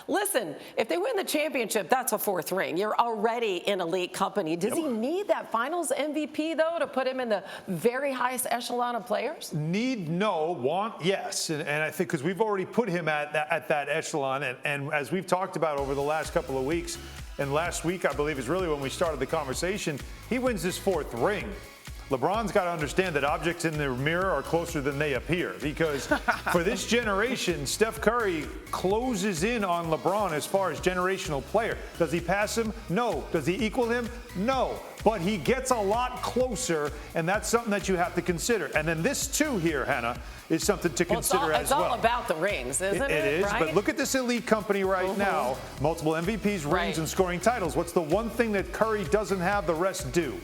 listen, if they win the championship, that's a fourth ring. You're already in elite company. Does he need that finals MVP, though, to put him in the very highest echelon of players? Need, no. Want, yes. And I think because we've already put him at that echelon. And as we've talked about over the last couple of weeks, and last week, I believe, is really when we started the conversation, he wins his fourth ring. LeBron's got to understand that objects in the mirror are closer than they appear, because for this generation, Steph Curry closes in on LeBron as far as generational player. Does he pass him? No. Does he equal him? No. But he gets a lot closer, and that's something that you have to consider. And then this, too, here, Hannah, is something to consider as well. It's all about the rings, isn't it? It is, right? but look at this elite company right now. Multiple MVPs, rings, and scoring titles. What's the one thing that Curry doesn't have, the rest do?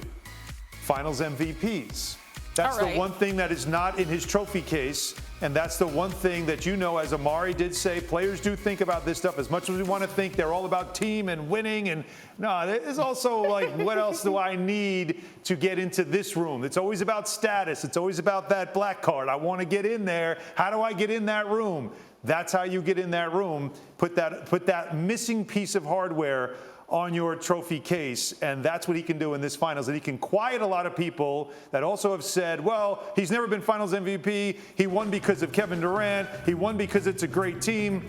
Finals MVPs. That's the one thing that is not in his trophy case, and that's the one thing that, you know, as Amari did say, players do think about this stuff as much as we want to think they're all about team and winning. And no, there's also like, what else do I need to get into this room? It's always about status. It's always about that black card. I want to get in there. How do I get in that room? That's how you get in that room. Put that missing piece of hardware on your trophy case, and that's what he can do in this finals. And he can quiet a lot of people that also have said, well, he's never been finals MVP. He won because of Kevin Durant. He won because it's a great team.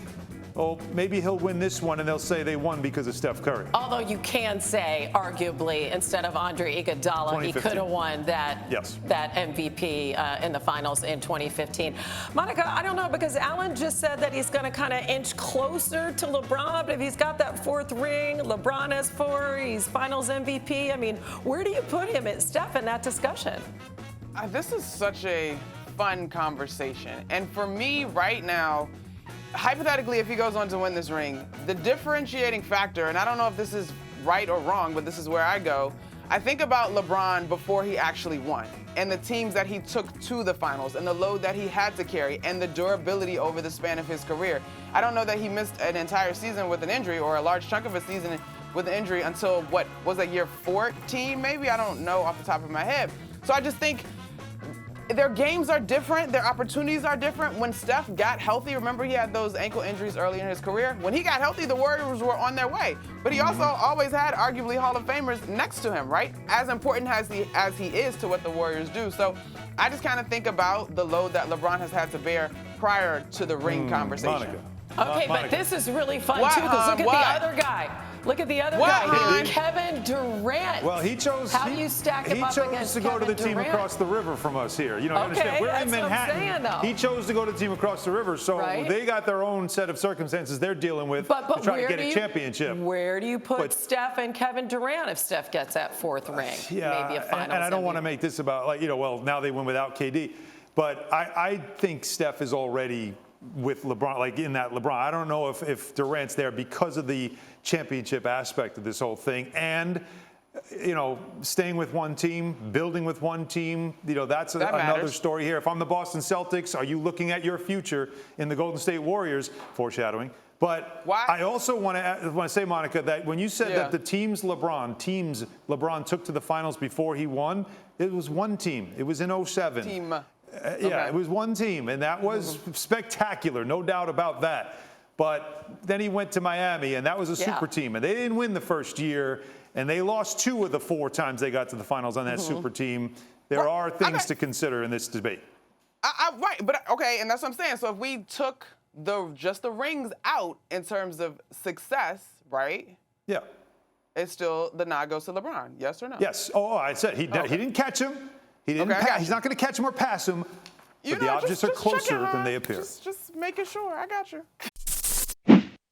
Well, maybe he'll win this one, and they'll say they won because of Steph Curry. Although you can say, arguably, instead of Andre Iguodala, he could have won that MVP in the finals in 2015. Monica, I don't know, because Alan just said that he's going to kind of inch closer to LeBron, but if he's got that fourth ring, LeBron has 4, he's finals MVP. I mean, where do you put him, Steph, in that discussion? This is such a fun conversation. And for me right now, hypothetically, if he goes on to win this ring, the differentiating factor, and I don't know if this is right or wrong, but this is where I go, I think about LeBron before he actually won, and the teams that he took to the finals, and the load that he had to carry, and the durability over the span of his career. I don't know that he missed an entire season with an injury, or a large chunk of a season with an injury until, what, was that year 14 maybe? I don't know off the top of my head. So I just think their games are different. Their opportunities are different. When Steph got healthy, remember he had those ankle injuries early in his career? When he got healthy, the Warriors were on their way. But he also always had arguably Hall of Famers next to him, right? As important as he is to what the Warriors do. So I just kind of think about the load that LeBron has had to bear prior to the ring conversation. Monica. Okay, but this is really fun, too, because look at the other guy. Look at the other guy here, Kevin Durant. Well, he chose. How do you stack him up against Kevin Durant? He chose to go to the team across the river from us here. You know, understand? We're in Manhattan. He chose to go to the team across the river, so they got their own set of circumstances they're dealing with to try to get a championship. Where do you put Steph and Kevin Durant if Steph gets that fourth ring? Maybe a finals and I don't want to make this about, like, you know, well, now they win without KD. But I think Steph is already with LeBron, like in that LeBron. I don't know if Durant's there because of the championship aspect of this whole thing. And, you know, staying with one team, building with one team, you know, that's another story here. If I'm the Boston Celtics, are you looking at your future in the Golden State Warriors? Foreshadowing. But I also want to say, Monica, that when you said that the teams LeBron took to the finals before he won, it was one team. It was in 07. Yeah, it was one team, and that was spectacular, no doubt about that. But then he went to Miami, and that was a super team. And they didn't win the first year, and they lost 2 of the 4 times they got to the finals on that super team. There are things to consider in this debate. And that's what I'm saying. So if we took just the rings out in terms of success, right? Yeah. It's still the nod goes to LeBron, yes or no? Yes. Oh, I said he didn't catch him. He didn't he's not going to catch him or pass him, but the objects are closer than they appear. Just making sure. I got you.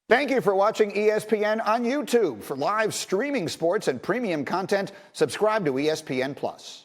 Thank you for watching ESPN on YouTube. For live streaming sports and premium content, subscribe to ESPN+.